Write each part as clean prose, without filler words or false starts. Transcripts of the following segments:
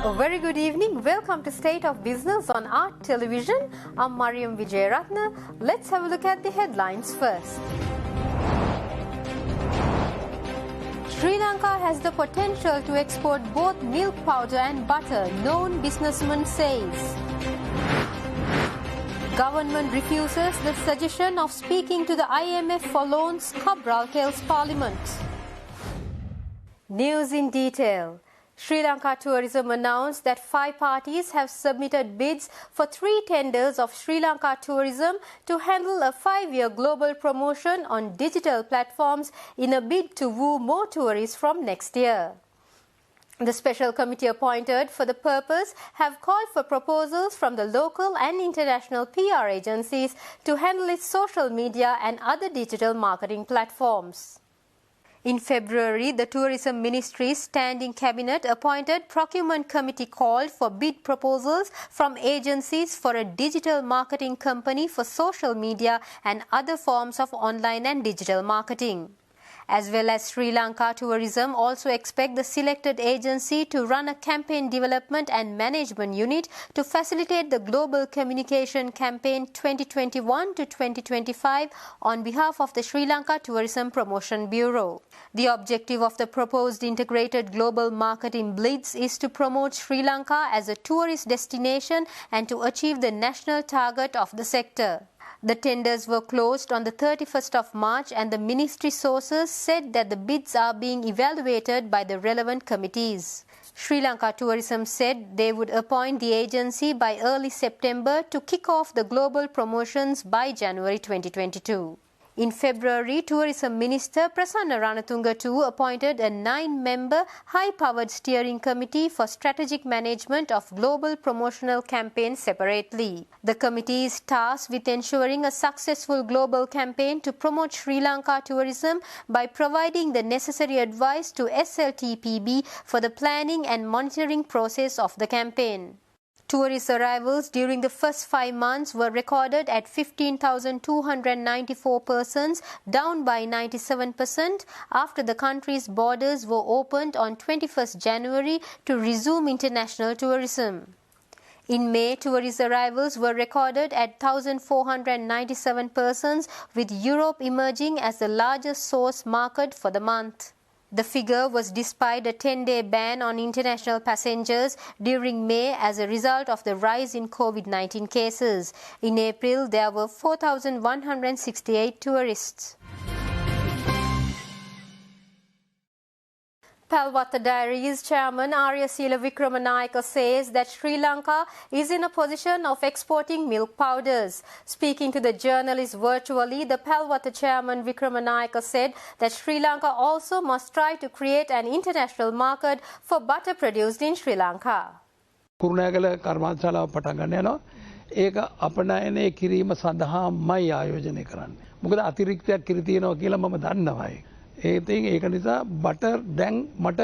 A very good evening. Welcome to State of Business on Art Television. I'm Mariam Vijayaratna. Let's have a look at the headlines first. Sri Lanka has the potential to export both milk powder and butter, known businessman says. Government refuses the suggestion of speaking to the IMF for loans, Cabral tells Parliament. News in detail. Sri Lanka Tourism announced that 5 parties have submitted bids for 3 tenders of Sri Lanka Tourism to handle a 5-year global promotion on digital platforms in a bid to woo more tourists from next year. The special committee appointed for the purpose have called for proposals from the local and international PR agencies to handle its social media and other digital marketing platforms. In February, the Tourism Ministry's Standing Cabinet appointed procurement committee called for bid proposals from agencies for a digital marketing company for social media and other forms of online and digital marketing. As well as Sri Lanka Tourism also expect the selected agency to run a campaign development and management unit to facilitate the global communication campaign 2021 to 2025 on behalf of the Sri Lanka Tourism Promotion Bureau. The objective of the proposed integrated global marketing blitz is to promote Sri Lanka as a tourist destination and to achieve the national target of the sector. The tenders were closed on the 31st of March and the ministry sources said that the bids are being evaluated by the relevant committees. Sri Lanka Tourism said they would appoint the agency by early September to kick off the global promotions by January 2022. In February, Tourism Minister Prasanna Ranatunga too appointed a 9-member high-powered steering committee for strategic management of global promotional campaigns separately. The committee is tasked with ensuring a successful global campaign to promote Sri Lanka tourism by providing the necessary advice to SLTPB for the planning and monitoring process of the campaign. Tourist arrivals during the first 5 months were recorded at 15,294 persons, down by 97% after the country's borders were opened on 21st January to resume international tourism. In May, tourist arrivals were recorded at 1,497 persons, with Europe emerging as the largest source market for the month. The figure was despite a 10-day ban on international passengers during May as a result of the rise in COVID-19 cases. In April, there were 4,168 tourists. Palwata Diaries Chairman Aryasila Wickramanayake says that Sri Lanka is in a position of exporting milk powders. Speaking to the journalists virtually, the Palwata Chairman Wickramanayake said that Sri Lanka also must try to create an international market for butter produced in Sri Lanka. Kurunegala කර්මාන්තශාලාව පටන් ගන්න යනවා. ඒක අපනයනය කිරීම සඳහාමයි ආයෝජනය කරන්නේ. මොකද අතිරික්තයක් කිරි තියෙනවා කියලා මම දන්නවා. ඒක නිසා බටර් දැන් මට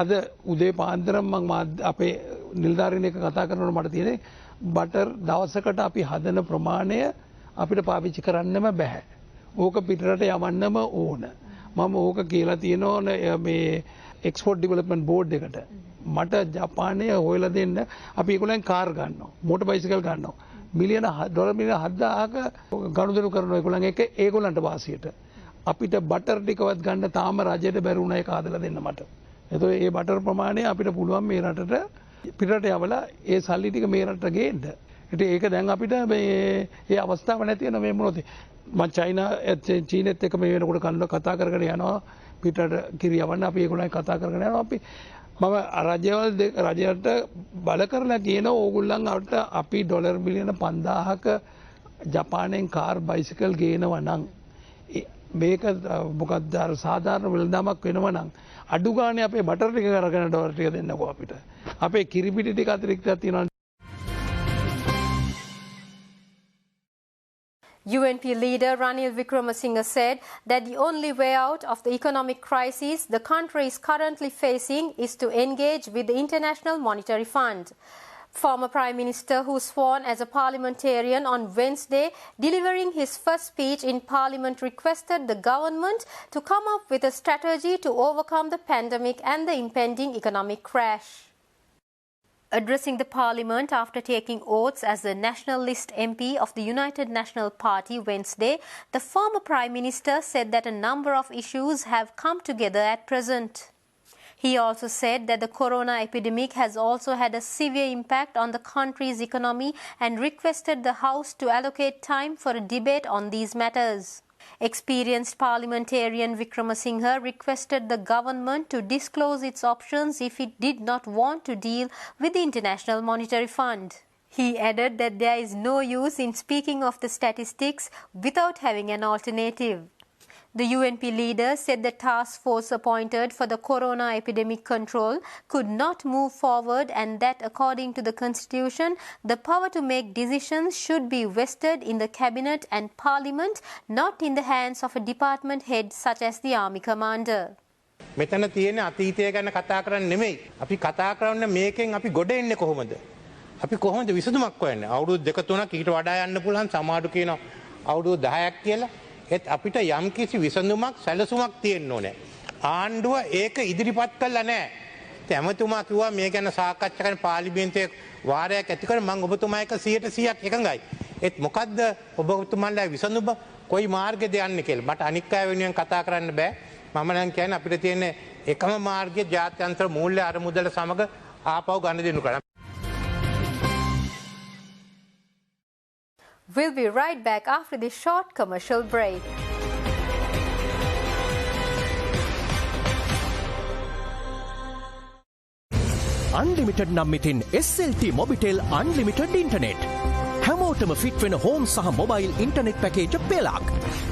අද උදේ පාන්දරම මම අපේ නිලධාරීන් එක්ක කතා කරනකොට මට තියෙන්නේ බටර් දවසකට අපි හදන ප්‍රමාණය අපිට පාවිච්චි කරන්නම බෑ. ඕක පිටරට යවන්නම ඕන. මම ඕක කියලා තියෙනවා මේ එක්ස්පෝර්ට් ඩෙවලොප්මන්ට් බෝඩ් එකට. මට ජපානයේ හොයලා දෙන්න අපි ඒගොල්ලන් කාර් ගන්නවා. මෝටර් බයිසිකල් ගන්නවා. මිලියන ඩොලර් මිලියන 7000ක ගනුදෙනු කරනවා ඒගොල්ලන් එක්ක ඒගොල්ලන්ට වාසියට. අපිට බටර් ටිකවත් ගන්න තාම රජයට බැරි වුණා ඒක ආදලා දෙන්න මට. එතකොට මේ බටර් ප්‍රමාණය අපිට පුළුවන් මේ රටට පිටරට යවලා ඒ සල්ලි ටික මේ රටට ගේන්න. ඉතින් ඒක දැන් අපිට මේ අවස්ථාව නැති වෙන මේ මොනවද? මම චීනෙත් එක්ක මේ වෙනකොට කතා කරගෙන යනවා පිටරට කිරි යවන්න අපි ඒගොල්ලන් කතා කරගෙන යනවා අපි මම රජයට බල කරලා කියන ඕගොල්ලන් අපි ඩොලර් මිලියන 5000ක ජපානයෙන් කාර් බයිසිකල් ගේනවා නම් මේක මොකක්ද අර සාධාරණ වෙළඳාමක් වෙනවා නම් අඩු ගානේ අපේ බටර් ටික අරගෙන ඩොලර් ටික දෙන්නකෝ අපිට. අපේ කිරි පිටි ටික අතිරික්තයක් තියෙනවා. UNP leader Ranil Wickramasinghe said that the only way out of the economic crisis the country is currently facing is to engage with the International Monetary Fund. Former Prime Minister, who sworn as a parliamentarian on Wednesday, delivering his first speech in Parliament, requested the government to come up with a strategy to overcome the pandemic and the impending economic crash. Addressing the parliament after taking oaths as the National List MP of the United National Party Wednesday, the former Prime Minister said that a number of issues have come together at present. He also said that the corona epidemic has also had a severe impact on the country's economy and requested the House to allocate time for a debate on these matters. Experienced parliamentarian Wickramasinghe requested the government to disclose its options if it did not want to deal with the International Monetary Fund. He added that there is no use in speaking of the statistics without having an alternative. The UNP leader said the task force appointed for the corona epidemic control could not move forward and that according to the constitution, the power to make decisions should be vested in the cabinet and parliament, not in the hands of a department head such as the army commander. මෙතන තියෙන අතීතය ගැන කතා කරන්නේ නෙමෙයි. අපි කතා කරන්නේ මේකෙන් අපි ගොඩ එන්නේ කොහොමද? අපි කොහොමද විසඳුමක් හොයන්නේ? අවුරුදු දෙක තුනක් ඊට වඩා යන්න පුළුවන් සමහරු කියනවා අවුරුදු 10ක් කියලා. ඒත් අපිට යම්කිසි විසඳුමක් සැලසුමක් තියෙන්න ඕනේ. ආණ්ඩුව ඒක ඉදිරිපත් කළා නැහැ. ඇමතුමා කිව්වා මේ ගැන සාකච්ඡා කරන පාර්ලිමේන්තුවේ වාරයක් ඇති කර මම ඔබතුමා එක 100% එකඟයි. ඒත් මොකද්ද ඔබතුමාලා විසඳුම කොයි මාර්ගෙද යන්නේ කියලා. මට අනික් අය වෙනුවෙන් කතා කරන්න බෑ. මම නම් කියන්නේ අපිට තියෙන එකම මාර්ගය ජාත්‍යන්තර මූල්‍ය අරමුදල සමග ආපහු ගනුදෙනු කරන්න. We'll be right back after this short commercial break. Unlimited නම් ඉතින් SLT Mobitel Unlimited Internet. හැමෝටම ෆිට වෙන හෝම් සහ මොබයිල් ඉන්ටර්නෙට් පැකේජ් පෙළක්.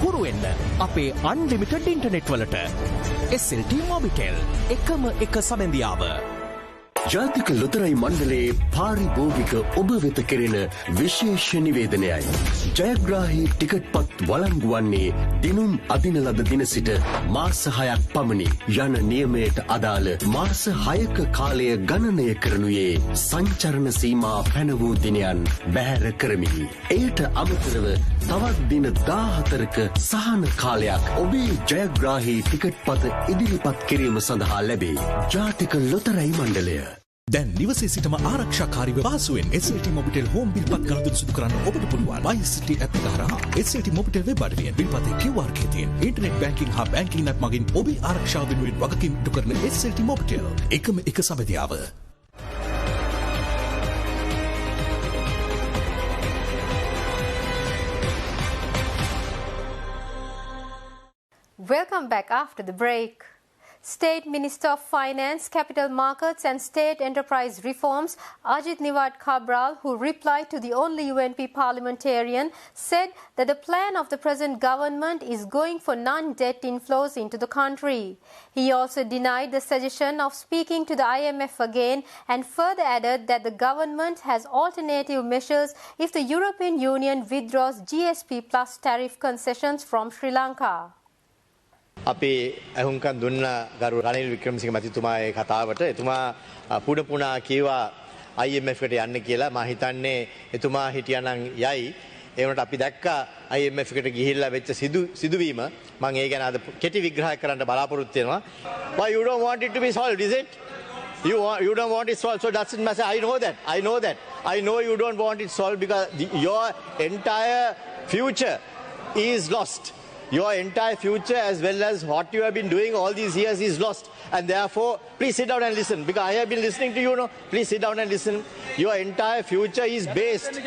කුරු වෙන්න අපේ Unlimited Internet වලට. SLT Mobitel එකම එක සමෙන්දියාව. ජාතික ලොතරැයි මණ්ඩලයේ පාරිභෝගික ඔබ වෙත කෙරෙන විශේෂ නිවේදනයයි. ජයග්‍රාහී ටිකට් පත් වළංගු වන්නේ දිනුම් අදින ලද දින සිට මාස 6ක් පමණි. යන නියමයට අදාළ මාස 6ක කාලය ගණනය කරනුයේ සංචරණ සීමා පැන වූ දිනයන් බැහැර කරමිනි. එයට අමතරව තවත් දින 14ක සහන කාලයක් ඔබේ ජයග්‍රාහී ටිකට් පත ඉදිරිපත් කිරීම සඳහා ලැබේ. ජාතික ලොතරැයි මණ්ඩලය. දැන් නිවසේ සිටම ආරක්ෂාකාරීව පහසුවෙන් SLT Mobitel හෝම් බිල්පත් ගනුදෙනු සිදු කරන්න ඔබට පුළුවන්. MyCity app එක හරහා SLT Mobitel වෙබ් අඩවියෙන් බිල්පතේ QR කේතියෙන් ඉන්ටර්නෙට් බැංකින් හා බැංකින් app මගින් ඔබේ ආරක්ෂාව වෙනුවෙන් වගකීම් ඉටු කරන SLT Mobitel එකම එක සබැදියාව. Welcome back after the break. State Minister of Finance, Capital Markets and State Enterprise Reforms, Ajit Niwad Cabral, who replied to the only UNP parliamentarian, said that the plan of the present government is going for non-debt inflows into the country. He also denied the suggestion of speaking to the IMF again and further added that the government has alternative measures if the European Union withdraws GSP plus tariff concessions from Sri Lanka. අපි අහුම්කන් දුන්න ගරු රනිල් වික්‍රමසිංහ මැතිතුමාගේ කතාවට එතුමා පුඩ කියවා IMF එකට යන්න කියලා මම හිතන්නේ එතුමා හිටියානම් යයි ඒ වුණාට අපි දැක්කා IMF එකට ගිහිල්ලා වෙච්ච සිදුවීම මම ඒ ගැන අද කෙටි විග්‍රහයක් කරන්න බලාපොරොත්තු වෙනවා. Why you don't want it to be solved, is it? You don't want it solved, so doesn't matter. I know that. I know you don't want it solved because your entire future is lost. Your entire future as well as what you have been doing all these years is lost. And therefore, please sit down and listen. Because I have been listening to you now. Please sit down and listen. Your entire future is based,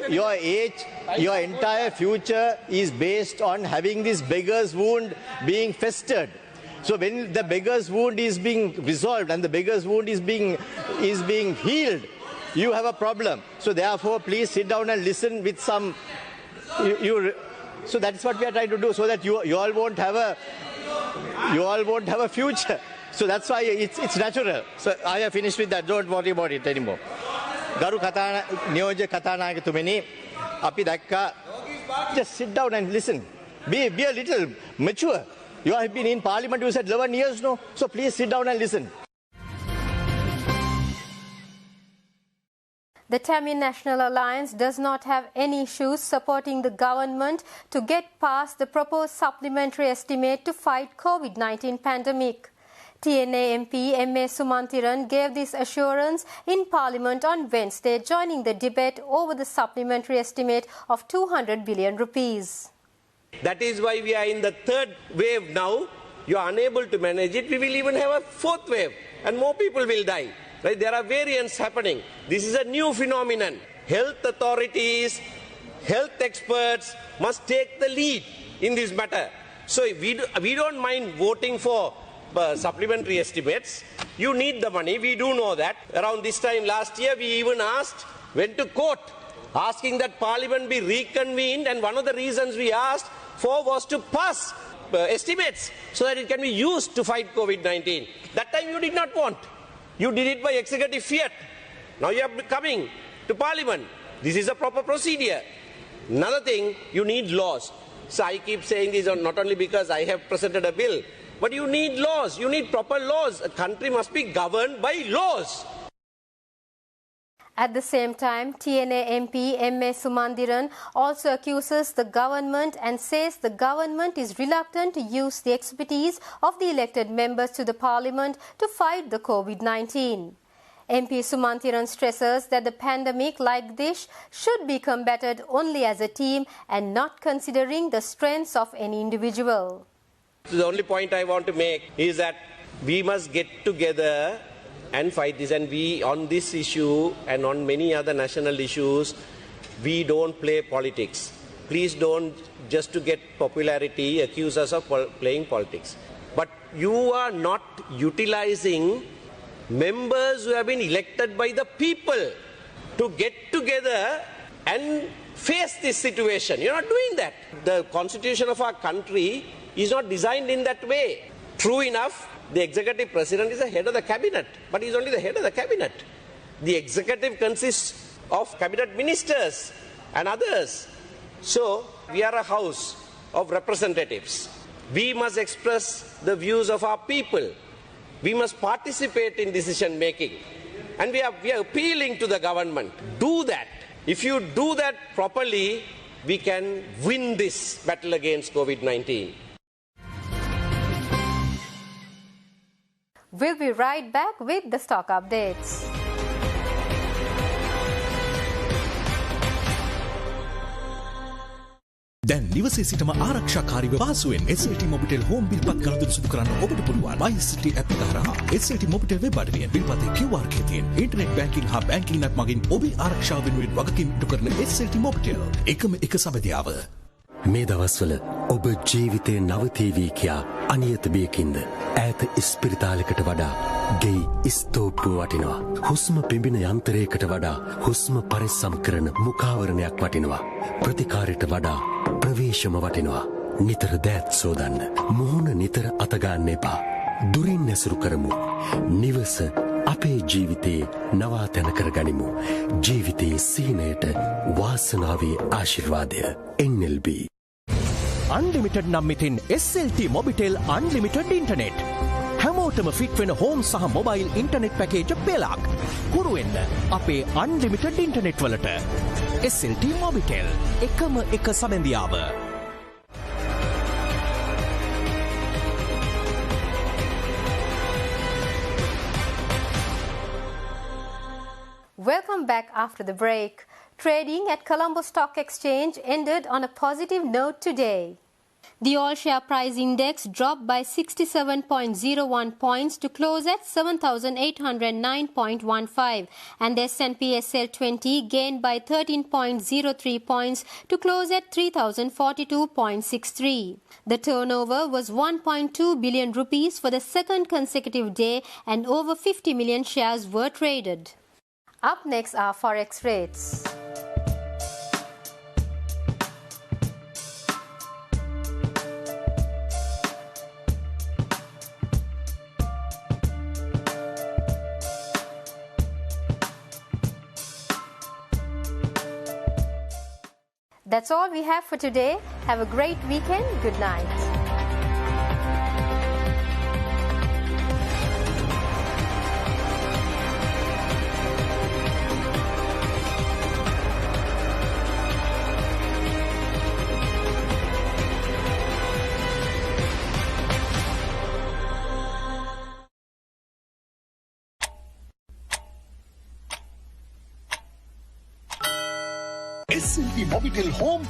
your entire future is based on having this beggar's wound being festered. So when the beggar's wound is being resolved and the beggar's wound is being healed, you have a problem. So therefore, please sit down and listen with some... So that's what we are trying to do, so that you all won't have a future. So that's why it's natural. So I have finished with that. Don't worry about it anymore. Garu Niyoja Katanayatumeni, Api Dakka, just sit down and listen. Be a little mature. You have been in Parliament, you said 11 years now. So please sit down and listen. The Tamil National Alliance does not have any issues supporting the government to get past the proposed supplementary estimate to fight COVID-19 pandemic. TNA MP M.A. Sumantiran gave this assurance in Parliament on Wednesday, joining the debate over the supplementary estimate of 200 billion rupees. That is why we are in the third wave now. You are unable to manage it. We will even have a fourth wave and more people will die. Right? There are variants happening. This is a new phenomenon. Health authorities, health experts must take the lead in this matter. So we don't mind voting for supplementary estimates. You need the money. We do know that. Around this time last year, we even went to court, asking that Parliament be reconvened. And one of the reasons we asked for was to pass estimates so that it can be used to fight COVID-19. That time you did not want. You did it by executive fiat. Now you are coming to Parliament. This is a proper procedure. Another thing, you need laws. So I keep saying this not only because I have presented a bill, but you need laws. You need proper laws. A country must be governed by laws. At the same time, TNA MP M.A. Sumantiran also accuses the government and says the government is reluctant to use the expertise of the elected members to the Parliament to fight the COVID-19. MP Sumantiran stresses that the pandemic like this should be combated only as a team and not considering the strengths of any individual. The only point I want to make is that we must get together and fight this. And we, on this issue and on many other national issues, we don't play politics. Please don't, just to get popularity, accuse us of playing politics. But you are not utilizing members who have been elected by the people to get together and face this situation. You're not doing that. The constitution of our country is not designed in that way. True enough, the executive president is the head of the cabinet, but he's only the head of the cabinet. The executive consists of cabinet ministers and others. So we are a house of representatives. We must express the views of our people. We must participate in decision making. And we are appealing to the government. Do that. If you do that properly, we can win this battle against COVID-19. We'll be right back with the stock updates. දැන් නිවසේ සිටම ආරක්ෂාකාරීව පහසුවෙන් SLT Mobitel home bill පත් ගනුදෙනු සිදු කරන්න ඔබට පුළුවන්. MySLT ඇප් එක හරහා SLT මොබිටෙල් වෙබ් අඩවියෙන් බිල්පතේ QR කේතියෙන් ඉන්ටර්නෙට් බැංකින් හා බැංකින් ඇප් මගින් ඔබේ ආරක්ෂාව වෙනුවෙන් වගකීම් ඉටු කරන SLT මොබිටෙල් එකම එක සබැදියාව. මේ දවස්වල ඔබ ජීවිතේ නවතීවී කියා අනියත බියකින්ද ඈත ඉස්පිරිතාලයකට වඩා ගෙයි ස්තෝප්පුව වටිනවා. හුස්ම පිඹින යන්ත්‍රයකට වඩා හුස්ම පරිස්සම් කරන මුඛාවරණයක් වටිනවා. ප්‍රතිකාරයට වඩා ප්‍රවේශම වටිනවා. නිතර දෑත් සෝදන්න. මුහුණ නිතර අතගන්න එපා. දුරින් නැසුරු කරමු. නිවස අපේ ජීවිතේ නවාතැන කර ගනිමු. ජීවිතේ සීනයට වාසනාවේ ආශිර්වාදය. NLB. අන්ලිමිටඩ් නම් මෙතින් SLT මොබිටෙල් අන්ලිමිටඩ් ඉන්ටර්නෙට්. හැමෝටම ෆිට වෙන හෝම් සහ මොබයිල් ඉන්ටර්නෙට් පැකේජ් පෙළක්. කුරු වෙන්න අපේ අන්ලිමිටඩ් ඉන්ටර්නෙට් වලට. SLT මොබිටෙල් එකම එක සබැඳියාව. Welcome back after the break. Trading at Colombo Stock Exchange ended on a positive note today. The all-share price index dropped by 67.01 points to close at 7,809.15, and the S&P SL 20 gained by 13.03 points to close at 3,042.63. The turnover was 1.2 billion rupees for the second consecutive day, and over 50 million shares were traded. Up next are forex rates. That's all we have for today. Have a great weekend. Good night. SLT Mobitel Home